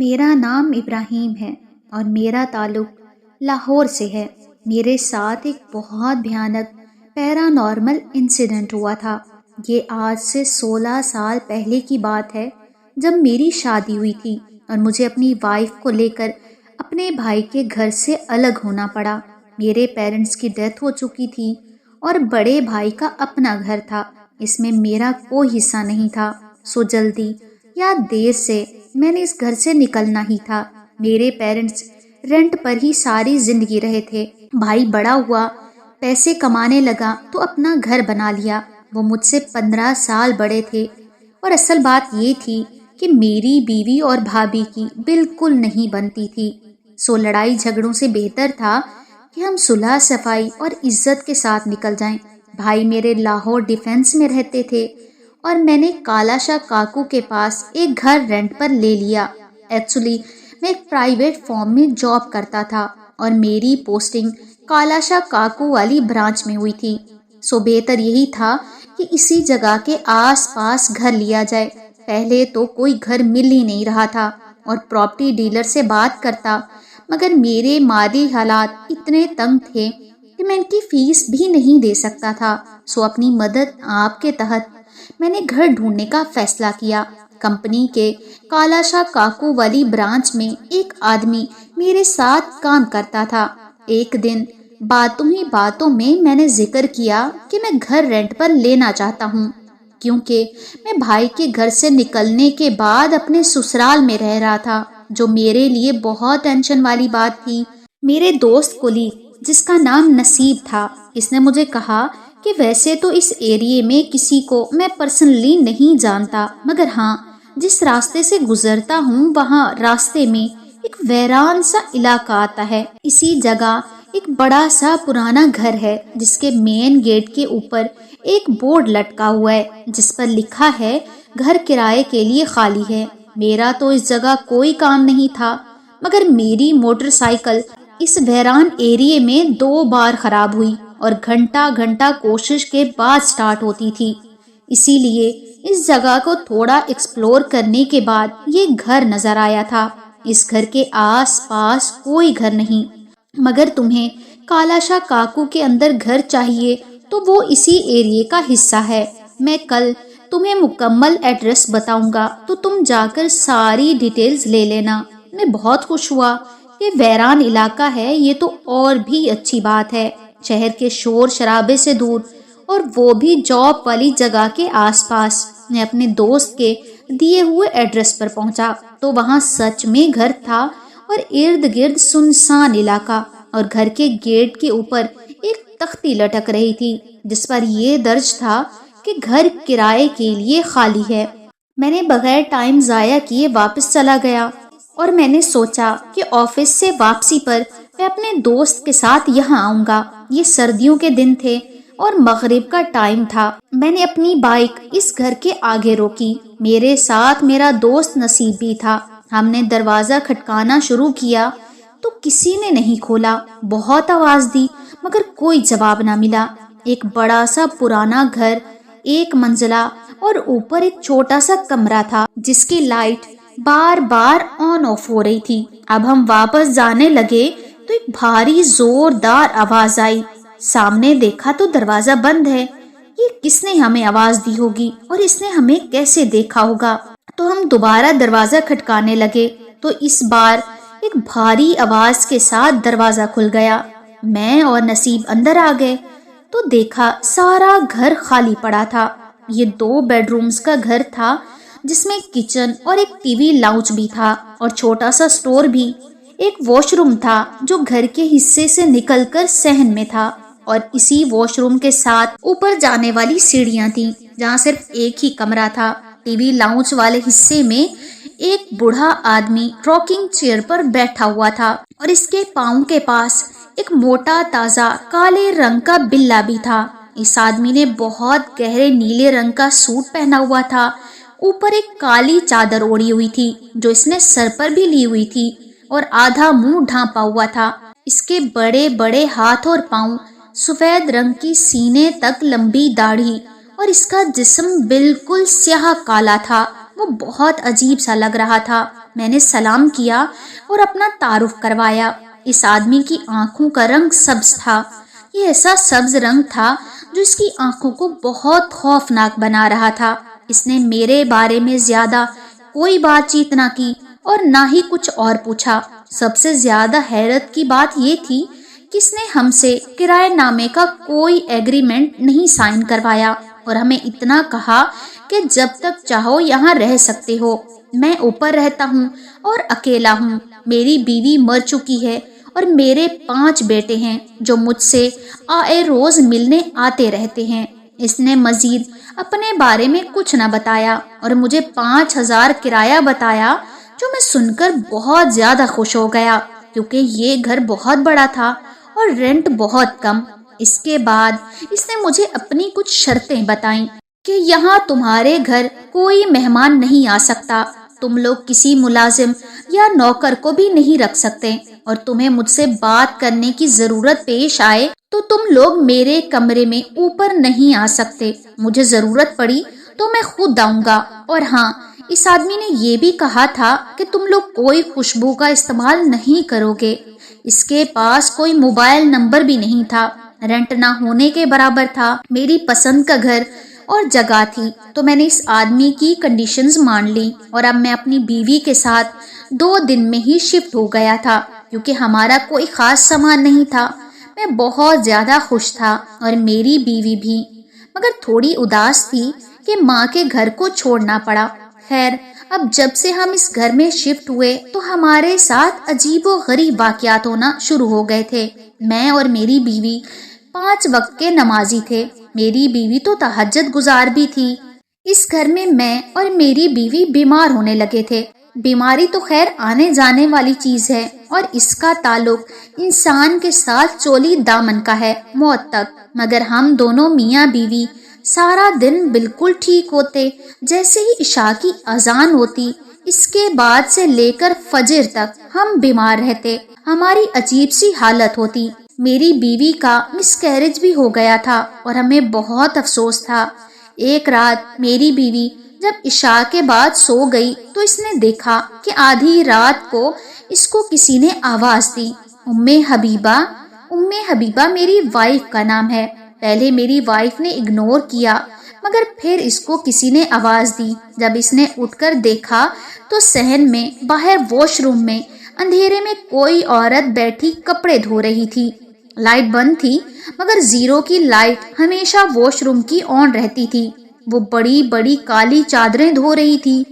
میرا نام ابراہیم ہے اور میرا تعلق لاہور سے ہے۔ میرے ساتھ ایک بہت بھیانک پیرانارمل انسیڈنٹ ہوا تھا۔ یہ آج سے 16 سال پہلے کی بات ہے، جب میری شادی ہوئی تھی اور مجھے اپنی وائف کو لے کر اپنے بھائی کے گھر سے الگ ہونا پڑا۔ میرے پیرنٹس کی ڈیتھ ہو چکی تھی اور بڑے بھائی کا اپنا گھر تھا، اس میں میرا کوئی حصہ نہیں تھا۔ سو جلدی یا دیر سے میں نے اس گھر سے نکلنا ہی تھا۔ میرے پیرنٹس رینٹ پر ہی ساری زندگی رہے تھے۔ بھائی بڑا ہوا، پیسے کمانے لگا تو اپنا گھر بنا لیا۔ وہ مجھ سے 15 سال بڑے تھے اور اصل بات یہ تھی کہ میری بیوی اور بھابھی کی بالکل نہیں بنتی تھی۔ سو لڑائی جھگڑوں سے بہتر تھا کہ ہم صلح صفائی اور عزت کے ساتھ نکل جائیں۔ بھائی میرے لاہور ڈیفینس میں رہتے تھے اور میں نے کالا شاہ کاکو کے پاس ایک گھر رینٹ پر لے لیا۔ ایکچولی میں ایک پرائیویٹ فارم میں جاب کرتا تھا اور میری پوسٹنگ کالا شاہ کاکو والی برانچ میں ہوئی تھی۔ سو بہتر یہی تھا کہ اسی جگہ کے آس پاس گھر لیا جائے۔ پہلے تو کوئی گھر مل ہی نہیں رہا تھا اور پراپرٹی ڈیلر سے بات کرتا، مگر میرے مالی حالات اتنے تنگ تھے کہ میں ان کی فیس بھی نہیں دے سکتا تھا۔ سو اپنی مدد آپ کے تحت میں نے گھر ڈھونڈنے کا فیصلہ کیا۔ کمپنی کے کالا شاہ کاکو والی برانچ میں ایک آدمی میرے ساتھ کام کرتا تھا۔ ایک دن باتوں ہی باتوں میں نے ذکر کیا کہ میں گھر رینٹ پر لینا چاہتا ہوں، کیونکہ میں بھائی کے گھر سے نکلنے کے بعد اپنے سسرال میں رہ رہا تھا، جو میرے لیے بہت ٹینشن والی بات تھی۔ میرے دوست کولیگ جس کا نام نصیب تھا، اس نے مجھے کہا کہ ویسے تو اس ایریے میں کسی کو میں پرسنلی نہیں جانتا، مگر ہاں جس راستے سے گزرتا ہوں وہاں راستے میں ایک ویران سا علاقہ آتا ہے۔ اسی جگہ ایک بڑا سا پرانا گھر ہے جس کے مین گیٹ کے اوپر ایک بورڈ لٹکا ہوا ہے جس پر لکھا ہے گھر کرائے کے لیے خالی ہے۔ میرا تو اس جگہ کوئی کام نہیں تھا، مگر میری موٹر سائیکل اس ویران ایریے میں 2 بار خراب ہوئی اور گھنٹہ کوشش کے بعد سٹارٹ ہوتی تھی۔ اسی لیے اس جگہ کو تھوڑا ایکسپلور کرنے کے بعد یہ گھر نظر آیا تھا۔ اس گھر کے آس پاس کوئی گھر نہیں، مگر تمہیں کالا شاہ کاکو کے اندر گھر چاہیے تو وہ اسی ایریے کا حصہ ہے۔ میں کل تمہیں مکمل ایڈریس بتاؤں گا تو تم جا کر ساری ڈیٹیلز لے لینا۔ میں بہت خوش ہوا کہ ویران علاقہ ہے، یہ تو اور بھی اچھی بات ہے، شہر کے شور شرابے سے دور، اور وہ بھی جاب والی جگہ کے آس پاس۔ میں اپنے دوست کے دیے ہوئے ایڈریس پر پہنچا تو وہاں سچ میں گھر تھا اور ارد گرد سنسان علاقہ، اور گھر کے گیٹ کے اوپر ایک تختی لٹک رہی تھی جس پر یہ درج تھا کہ گھر کرائے کے لیے خالی ہے۔ میں نے بغیر ٹائم ضائع کیے واپس چلا گیا اور میں نے سوچا کہ آفس سے واپسی پر میں اپنے دوست کے ساتھ یہاں آؤں گا۔ یہ سردیوں کے دن تھے اور مغرب کا ٹائم تھا۔ میں نے اپنی بائک اس گھر کے آگے روکی۔ میرے ساتھ میرا دوست نصیب بھی تھا۔ ہم نے دروازہ کھٹکانا شروع کیا تو کسی نے نہیں کھولا۔ بہت آواز دی مگر کوئی جواب نہ ملا۔ ایک بڑا سا پرانا گھر، 1 منزلہ، اور اوپر ایک چھوٹا سا کمرہ تھا جس کی light bar bar on of ہو رہی تھی۔ اب ہم واپس جانے لگے تو ایک بھاری زوردار آواز آئی۔ سامنے دیکھا تو دروازہ بند ہے۔ یہ کس نے ہمیں آواز دی ہوگی اور اس نے ہمیں کیسے دیکھا ہوگا؟ تو ہم دوبارہ دروازہ کھٹکانے لگے تو اس بار ایک بھاری آواز کے ساتھ دروازہ کھل گیا۔ میں اور نصیب اندر آ گئے تو دیکھا سارا گھر خالی پڑا تھا۔ یہ 2 بیڈ رومز کا گھر تھا جس میں کچن اور ایک ٹی وی لاؤنج بھی تھا اور چھوٹا سا سٹور بھی۔ ایک واش روم تھا جو گھر کے حصے سے نکل کر صحن میں تھا، اور اسی واش روم کے ساتھ اوپر جانے والی سیڑھیاں تھیں جہاں صرف ایک ہی کمرہ تھا۔ ٹی وی لاؤنج والے حصے میں ایک بوڑھا آدمی راکنگ چیئر پر بیٹھا ہوا تھا اور اس کے پاؤں کے پاس ایک موٹا تازہ کالے رنگ کا بلا بھی تھا۔ اس آدمی نے بہت گہرے نیلے رنگ کا سوٹ پہنا ہوا تھا، اوپر ایک کالی چادر اوڑھی ہوئی تھی جو اس نے سر پر بھی لی ہوئی تھی اور آدھا منہ ڈھانپا ہوا تھا۔ اس کے بڑے بڑے ہاتھ اور پاؤں، سفید رنگ کی سینے تک لمبی داڑھی، اور اس کا جسم بالکل سیاہ کالا تھا۔ وہ بہت عجیب سا لگ رہا تھا۔ میں نے سلام کیا اور اپنا تعارف کروایا۔ اس آدمی کی آنکھوں کا رنگ سبز تھا۔ یہ ایسا سبز رنگ تھا جو اس کی آنکھوں کو بہت خوفناک بنا رہا تھا۔ اس نے میرے بارے میں زیادہ کوئی بات چیت نہ کی اور نہ ہی کچھ اور پوچھا۔ سب سے زیادہ حیرت کی بات یہ تھی کہ اس نے ہم سے کرایہ نامے کا کوئی ایگریمنٹ نہیں سائن کروایا اور ہمیں اتنا کہا کہ جب تک چاہو یہاں رہ سکتے ہو۔ میں اوپر رہتا ہوں اور اکیلا ہوں۔ میری بیوی مر چکی ہے اور میرے 5 بیٹے ہیں جو مجھ سے آئے روز ملنے آتے رہتے ہیں۔ اس نے مزید اپنے بارے میں کچھ نہ بتایا اور مجھے 5,000 کرایہ بتایا، جو میں سن کر بہت زیادہ خوش ہو گیا کیونکہ یہ گھر بہت بڑا تھا اور رینٹ بہت کم۔ اس کے بعد اس نے مجھے اپنی کچھ شرطیں بتائیں کہ یہاں تمہارے گھر کوئی مہمان نہیں آ سکتا، تم لوگ کسی ملازم یا نوکر کو بھی نہیں رکھ سکتے، اور تمہیں مجھ سے بات کرنے کی ضرورت پیش آئے تو تم لوگ میرے کمرے میں اوپر نہیں آ سکتے۔ مجھے ضرورت پڑی تو میں خود آؤں گا۔ اور ہاں، اس آدمی نے یہ بھی کہا تھا کہ تم لوگ کوئی خوشبو کا استعمال نہیں کرو گے۔ اس کے پاس کوئی موبائل نمبر بھی نہیں تھا۔ رینٹ نہ ہونے کے برابر تھا۔ میری پسند کا گھر اور جگہ تھی، تو میں نے اس آدمی کی کنڈیشنز مان لی اور اب میں اپنی بیوی کے ساتھ 2 دن میں ہی شفٹ ہو گیا تھا کیونکہ ہمارا کوئی خاص سامان نہیں تھا۔ میں بہت زیادہ خوش تھا اور میری بیوی بھی، مگر تھوڑی اداس تھی کہ ماں کے گھر کو چھوڑنا پڑا۔ خیر، اب جب سے ہم اس گھر میں شفٹ ہوئے تو ہمارے ساتھ عجیب و غریب واقعات ہونا شروع ہو گئے تھے۔ میں اور میری بیوی 5 وقت کے نمازی تھے۔ میری بیوی تو تہجد گزار بھی تھی۔ اس گھر میں اور میری بیوی بیمار ہونے لگے تھے۔ بیماری تو خیر آنے جانے والی چیز ہے اور اس کا تعلق انسان کے ساتھ چولی دامن کا ہے، موت تک، مگر ہم دونوں میاں بیوی سارا دن بالکل ٹھیک ہوتے۔ جیسے ہی عشاء کی اذان ہوتی، اس کے بعد سے لے کر فجر تک ہم بیمار رہتے۔ ہماری عجیب سی حالت ہوتی۔ میری بیوی کا مس کیریج بھی ہو گیا تھا اور ہمیں بہت افسوس تھا۔ ایک رات میری بیوی جب عشاء کے بعد سو گئی تو اس نے دیکھا کہ آدھی رات کو اس کو کسی نے آواز دی۔ ام حبیبہ میری وائف کا نام ہے۔ پہلے میری وائف نے اگنور کیا، مگر پھر اس کو کسی نے آواز دی۔ جب اس نے اٹھ کر دیکھا تو صحن میں باہر واش روم میں اندھیرے میں کوئی عورت بیٹھی کپڑے دھو رہی تھی۔ لائٹ بند تھی، مگر 0 کی لائٹ ہمیشہ واش روم کی آن رہتی تھی۔ وہ بڑی بڑی کالی چادریں دھو رہی تھی۔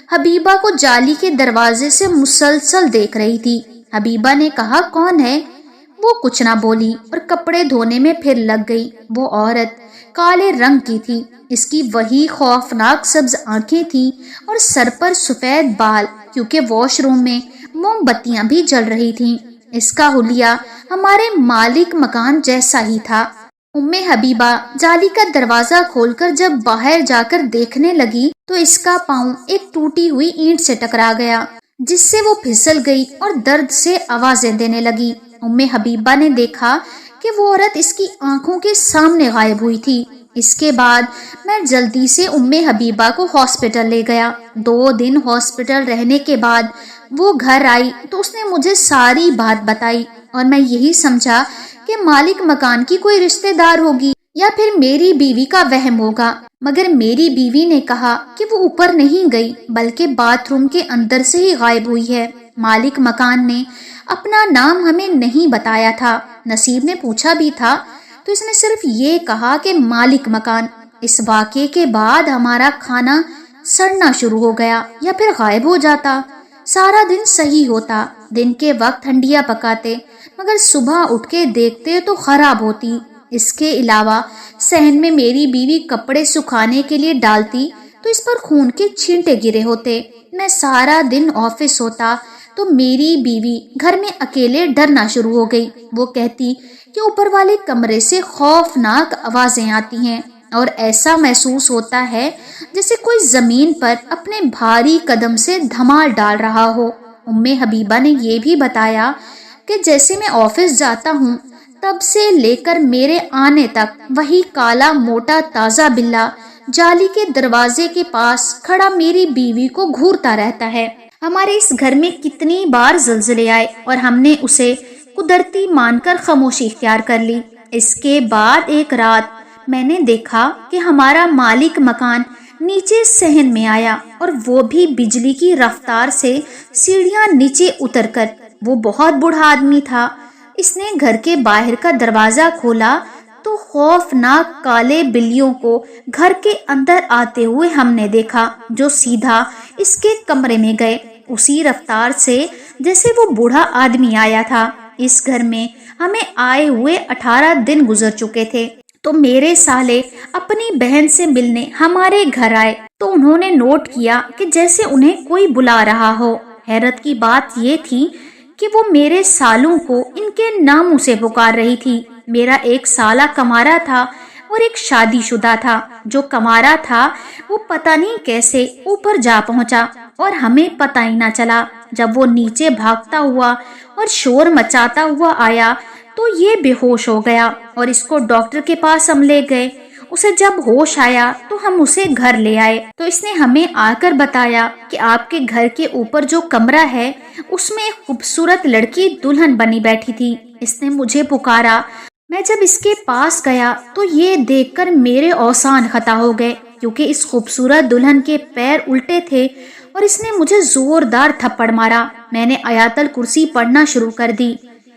حبیبہ کو جالی کے دروازے سے مسلسل دیکھ رہی تھی۔ حبیبہ نے کہا، کون ہے؟ وہ کچھ نہ بولی اور کپڑے دھونے میں پھر لگ گئی۔ وہ عورت کالے رنگ کی تھی۔ اس کی وہی خوفناک سبز آنکھیں تھیں اور سر پر سفید بال، کیونکہ واش روم میں موم بتیاں بھی جل رہی تھیں۔ اس کا حلیہ ہمارے مالک مکان جیسا ہی تھا۔ ام حبیبہ جالی کا دروازہ کھول کر جب باہر جا کر دیکھنے لگی تو اس کا پاؤں ایک ٹوٹی ہوئی اینٹ سے ٹکرا گیا، جس سے وہ پھسل گئی اور درد سے آوازیں دینے لگی۔ ام حبیبہ نے دیکھا کہ وہ عورت اس کی آنکھوں کے سامنے غائب ہوئی تھی۔ اس کے بعد میں جلدی سے ام حبیبہ کو ہاسپٹل لے گیا۔ 2 دن ہاسپٹل رہنے کے بعد وہ گھر آئی تو اس نے مجھے ساری بات بتائی اور میں یہی سمجھا کہ مالک مکان کی کوئی رشتہ دار ہوگی یا پھر میری بیوی کا وہم ہوگا، مگر میری بیوی نے کہا کہ وہ اوپر نہیں گئی بلکہ باتھ روم کے اندر سے ہی غائب ہوئی ہے۔ مالک مکان نے اپنا نام ہمیں نہیں بتایا تھا۔ نصیب نے پوچھا بھی تھا تو اس نے صرف یہ کہا کہ مالک مکان۔ اس واقعے کے بعد ہمارا کھانا سڑنا شروع ہو گیا یا پھر غائب ہو جاتا۔ سارا دن صحیح ہوتا، دن کے وقت ہنڈیاں پکاتے، مگر صبح اٹھ کے دیکھتے تو خراب ہوتی۔ اس کے علاوہ صحن میں میری بیوی کپڑے سکھانے کے لیے ڈالتی تو اس پر خون کے چھینٹے گرے ہوتے۔ میں سارا دن آفس ہوتا تو میری بیوی گھر میں اکیلے ڈرنا شروع ہو گئی۔ وہ کہتی کہ اوپر والے کمرے سے خوفناک آوازیں آتی ہیں اور ایسا محسوس ہوتا ہے جیسے کوئی زمین پر اپنے بھاری قدم سے دھمال ڈال رہا ہو۔ ام حبیبہ نے یہ بھی بتایا کہ جیسے میں آفس جاتا ہوں تب سے لے کر میرے آنے تک وہی کالا موٹا تازہ بلّا جالی کے دروازے کے پاس کھڑا میری بیوی کو گھورتا رہتا ہے۔ ہمارے اس گھر میں کتنی بار زلزلے آئے اور ہم نے اسے قدرتی مان کر خاموشی اختیار کر لی۔ اس کے بعد ایک رات میں نے دیکھا کہ ہمارا مالک مکان نیچے صحن میں آیا، اور وہ بھی بجلی کی رفتار سے سیڑھیاں نیچے اتر کر۔ وہ بہت بوڑھا آدمی تھا۔ اس نے گھر کے باہر کا دروازہ کھولا تو خوفناک کالے بلیوں کو گھر کے اندر آتے ہوئے ہم نے دیکھا، جو سیدھا اس کے کمرے میں گئے، اسی رفتار سے جیسے وہ بوڑھا آدمی آیا تھا۔ اس گھر میں ہمیں آئے ہوئے 18 دن گزر چکے تھے، تو میرے سالے اپنی بہن سے ملنے ہمارے گھر آئے تو انہوں نے نوٹ کیا کہ جیسے انہیں کوئی بلا رہا ہو۔ حیرت کی بات یہ تھی کہ وہ میرے سالوں کو ان کے ناموں سے پکار رہی تھی۔ میرا ایک سالہ کمارا تھا اور ایک شادی شدہ تھا۔ جو کمارا تھا وہ پتہ نہیں کیسے اوپر جا پہنچا اور ہمیں پتہ ہی نہ چلا۔ جب وہ نیچے بھاگتا ہوا اور شور مچاتا ہوا آیا تو یہ بے ہوش ہو گیا، اور اس کو ڈاکٹر کے پاس ہم لے گئے۔ اسے جب ہوش آیا تو ہم اسے گھر لے آئے تو اس نے ہمیں آ کر بتایا کہ آپ کے گھر کے اوپر جو کمرہ ہے اس میں ایک خوبصورت لڑکی دلہن بنی بیٹھی تھی۔ اس نے مجھے پکارا۔ میں جب اس کے پاس گیا تو یہ دیکھ کر میرے اوسان خطا ہو گئے، کیونکہ اس خوبصورت دلہن کے پیر الٹے تھے اور اس نے مجھے زوردار تھپڑ مارا۔ میں نے آیت الکرسی پڑھنا شروع کر دی۔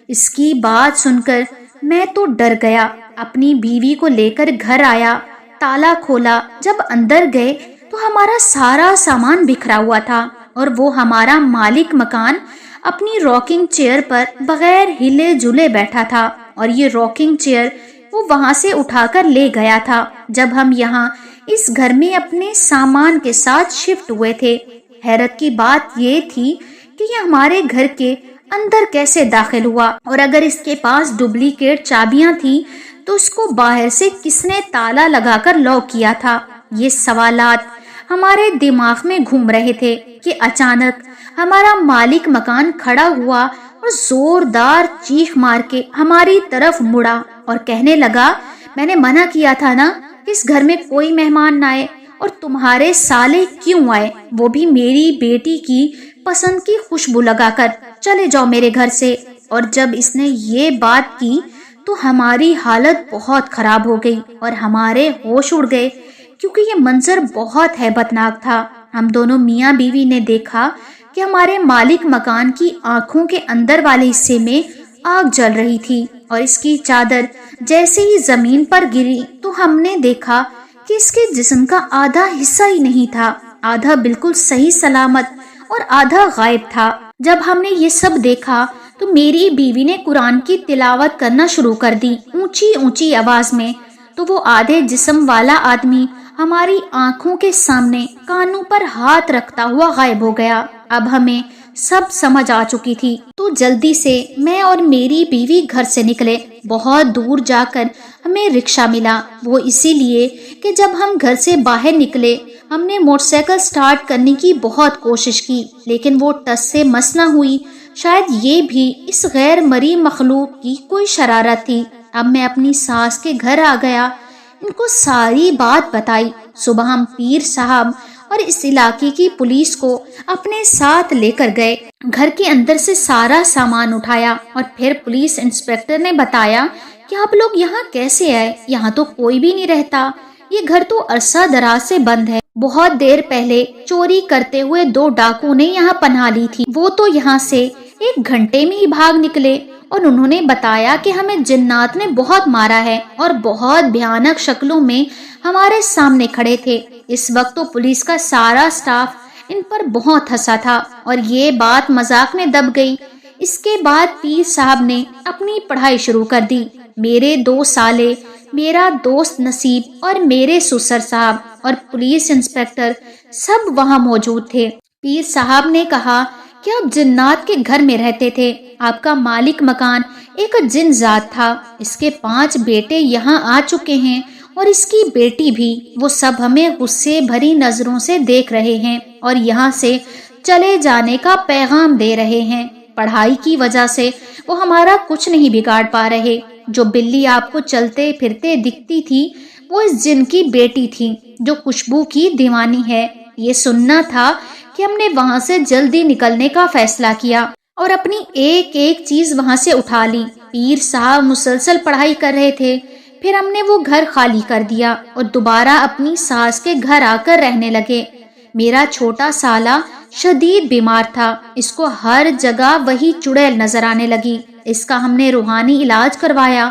اس کی بات سن کر میں تو ڈر گیا۔ اپنی بیوی کو لے کر گھر آیا، تالا کھولا۔ جب اندر گئے تو ہمارا سارا سامان بکھرا ہوا تھا، اور وہ ہمارا مالک مکان اپنی راکنگ چیئر پر بغیر ہلے جلے بیٹھا تھا، اور یہ راکنگ چیئر وہ وہاں سے اٹھا کر لے گیا تھا جب ہم یہاں اس گھر میں اپنے سامان کے ساتھ شفٹ ہوئے تھے۔ حیرت کی بات یہ تھی کہ یہ ہمارے گھر کے اندر کیسے داخل ہوا، اور اگر اس کے پاس ڈپلیکیٹ چابیاں تھیں تو اس کو باہر سے کس نے تالا لگا کر لاک کیا تھا۔ یہ سوالات ہمارے دماغ میں گھوم رہے تھے کہ اچانک ہمارا مالک مکان کھڑا ہوا اور زوردار چیخ مار کے ہماری طرف مڑا اور کہنے لگا، میں نے منع کیا تھا نا کہ اس گھر میں کوئی مہمان نہ آئے، اور تمہارے سالے کیوں آئے، وہ بھی میری بیٹی کی پسند کی خوشبو لگا کر۔ چلے جاؤ میرے گھر سے۔ اور جب اس نے یہ بات کی تو ہماری حالت بہت خراب ہو گئی اور ہمارے ہوش اڑ گئے، کیونکہ یہ منظر بہت ہیبت ناک تھا۔ ہم دونوں میاں بیوی نے دیکھا کہ ہمارے مالک مکان کی آنکھوں کے اندر والے حصے میں آگ جل رہی تھی، اور اس کی چادر جیسے ہی زمین پر گری تو ہم نے دیکھا کہ اس کے جسم کا آدھا حصہ ہی نہیں تھا، آدھا بالکل صحیح سلامت اور آدھا غائب تھا۔ جب ہم نے یہ سب دیکھا تو میری بیوی نے قرآن کی تلاوت کرنا شروع کر دی، اونچی اونچی آواز میں، تو وہ آدھے جسم والا آدمی ہماری آنکھوں کے سامنے کانوں پر ہاتھ رکھتا ہوا غائب ہو گیا۔ اب ہمیں سب سمجھ آ چکی تھی، تو جلدی سے میں اور میری بیوی گھر سے نکلے۔ بہت دور جا کر ہمیں رکشہ ملا، وہ اسی لیے کہ جب ہم گھر سے باہر نکلے ہم نے موٹر سائیکل سٹارٹ کرنے کی بہت کوشش کی، لیکن وہ ٹس سے مس نہ ہوئی۔ شاید یہ بھی اس غیر مرئی مخلوق کی کوئی شرارت تھی۔ اب میں اپنی ساس کے گھر آ گیا، ان کو ساری بات بتائی۔ صبح ہم پیر صاحب اور اس علاقے کی پولیس کو اپنے ساتھ لے کر گئے، گھر کے اندر سے سارا سامان اٹھایا، اور پھر پولیس انسپکٹر نے بتایا کہ آپ لوگ یہاں کیسے آئے، یہاں تو کوئی بھی نہیں رہتا، یہ گھر تو عرصہ دراز سے بند ہے، بہت دیر پہلے چوری کرتے ہوئے 2 ڈاکو نے یہاں پناہ لی تھی، وہ تو یہاں سے 1 گھنٹے میں ہی بھاگ نکلے، اور انہوں نے بتایا کہ ہمیں جنات نے بہت مارا ہے اور بہت بھیانک شکلوں میں ہمارے سامنے کھڑے تھے۔ اس وقت تو پولیس کا سارا سٹاف ان پر بہت ہنسا تھا اور یہ بات مذاق میں دب گئی۔ اس کے بعد پیر صاحب نے اپنی پڑھائی شروع کر دی۔ میرے 2 سالے، میرا دوست نصیب اور میرے سسر صاحب اور پولیس انسپکٹر سب وہاں موجود تھے۔ پیر صاحب نے کہا کہ آپ جنات کے گھر میں رہتے تھے، آپ کا مالک مکان ایک جن ذات تھا، اس کے 5 بیٹے یہاں آ چکے ہیں اور اس کی بیٹی بھی، وہ سب ہمیں غصے بھری نظروں سے دیکھ رہے ہیں اور یہاں سے چلے جانے کا پیغام دے رہے ہیں۔ پڑھائی کی وجہ سے وہ ہمارا کچھ نہیں بگاڑ پا رہے۔ جو بلی آپ کو چلتے پھرتے دکھتی تھی وہ اس جن کی بیٹی تھی جو خوشبو کی دیوانی ہے۔ یہ سننا تھا کہ کہ ہم نے وہاں سے جلدی نکلنے کا فیصلہ کیا اور اپنی ایک ایک چیز وہاں سے اٹھا لی۔ پیر صاحب مسلسل پڑھائی کر رہے تھے، پھر ہم نے وہ گھر خالی کر دیا اور دوبارہ اپنی ساس کے گھر آ کر رہنے لگے۔ میرا چھوٹا سالہ شدید بیمار تھا، اس کو ہر جگہ وہی چڑیل نظر آنے لگی۔ اس کا ہم نے روحانی علاج کروایا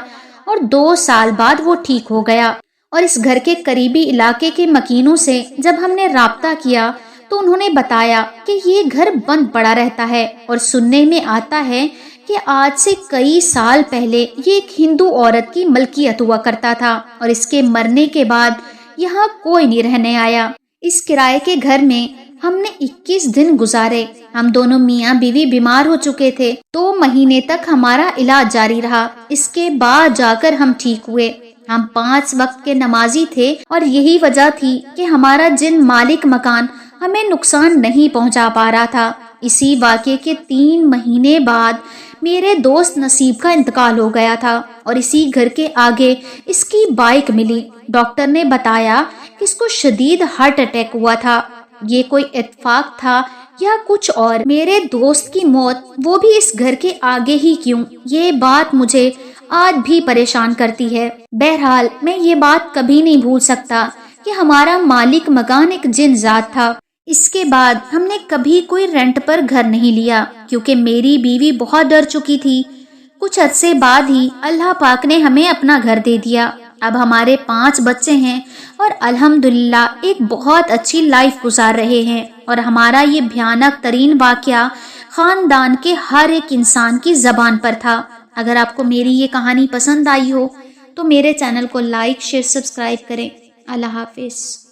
اور 2 سال بعد وہ ٹھیک ہو گیا۔ اور اس گھر کے قریبی علاقے کے مکینوں سے جب ہم نے رابطہ کیا تو انہوں نے بتایا کہ یہ گھر بند پڑا رہتا ہے، اور سننے میں آتا ہے کہ آج سے کئی سال پہلے یہ ایک ہندو عورت کی ملکیت ہوا کرتا تھا، اور اس کے مرنے کے بعد یہاں کوئی نہیں رہنے آیا۔ اس کرائے کے گھر میں ہم نے 21 دن گزارے۔ ہم دونوں میاں بیوی بیمار ہو چکے تھے، 2 مہینے تک ہمارا علاج جاری رہا، اس کے بعد جا کر ہم ٹھیک ہوئے۔ ہم 5 وقت کے نمازی تھے، اور یہی وجہ تھی کہ ہمارا جن مالک مکان ہمیں نقصان نہیں پہنچا پا رہا تھا۔ اسی واقعے کے 3 مہینے بعد میرے دوست نصیب کا انتقال ہو گیا تھا، اور اسی گھر کے آگے اس کی بائک ملی۔ ڈاکٹر نے بتایا کہ اس کو شدید ہارٹ اٹیک ہوا تھا۔ یہ کوئی اتفاق تھا یا کچھ اور؟ میرے دوست کی موت وہ بھی اس گھر کے آگے ہی کیوں؟ یہ بات مجھے آج بھی پریشان کرتی ہے۔ بہرحال میں یہ بات کبھی نہیں بھول سکتا کہ ہمارا مالک مکان ایک جن ذات تھا۔ اس کے بعد ہم نے کبھی کوئی رینٹ پر گھر نہیں لیا، کیونکہ میری بیوی بہت ڈر چکی تھی۔ کچھ عرصے بعد ہی اللہ پاک نے ہمیں اپنا گھر دے دیا۔ اب ہمارے 5 بچے ہیں اور الحمدللہ ایک بہت اچھی لائف گزار رہے ہیں، اور ہمارا یہ بھیانک ترین واقعہ خاندان کے ہر ایک انسان کی زبان پر تھا۔ اگر آپ کو میری یہ کہانی پسند آئی ہو تو میرے چینل کو لائک، شیئر، سبسکرائب کریں۔ اللہ حافظ۔